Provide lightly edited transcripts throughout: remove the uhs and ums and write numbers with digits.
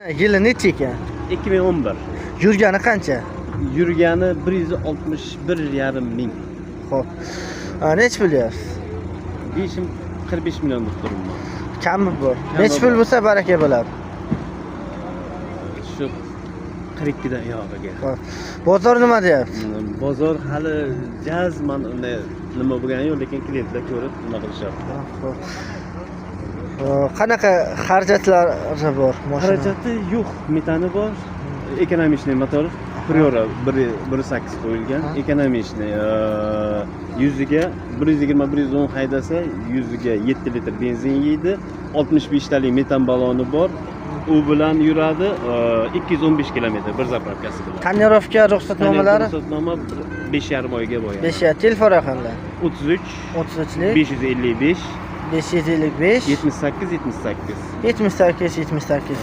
Yili necha ekan? 2011. Yurgani qancha? Yurgani 161,5 ming. Xo'p. Nech bo'lyapsiz? 45 million deb turibman. Kammi bor? Nech pul bo'lsa baraka bo'ladi. Shu 42 dan yog'iga. Xo'p. Bozor nima deyapti? Bozor hali jazman nima bo'lgani yo'q, lekin klientlar ko'rib nima qilishyapti. Xo'p. Qanaqa xarajatlari bor? Xarajati yo'q, metani bor. Ekonomичный motor Priora 1.8 qo'yilgan. Ekonomичный 100 ga 120-110 haydasa 100 ga 7 litr benzin yeydi. 65 talik metan baloni bor. U bilan yuradi 215 kilometr bir zapravkasi bilan. Tonirovka ruxsatnomalari? Ruxsatnoma 5,5 oyga bo'lgan. 5 telefon raqamlar. 33 33lik 555 555 78 78. 78 78.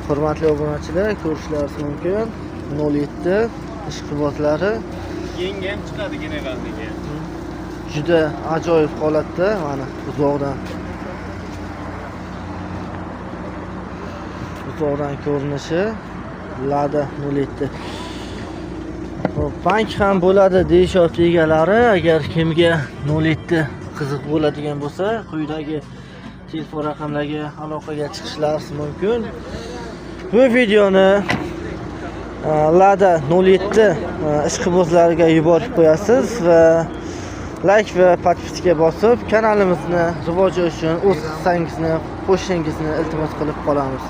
Hurmatli obunachilar, ko'rishlaringiz mumkin. 07 ishqibotlari Yangi ham chiqadi generalniga. juda ajoyib holatda, mana uzoqdan ko'rinishi Lada 07. Bank ham bo'ladi deyishyapti egalari. Agar kimga 07 qiziq bo'ladigan bo'lsa, quyidagi telefon raqamlarga aloqaga chiqishlaringiz mumkin. Bu videoni Lada 07 ishqibozlariga yuborib qo'yasiz va like va podpiska bosib kanalimizni rivoji uchun o'z hissangizni qo'shishingizni iltimos qilib qolamiz.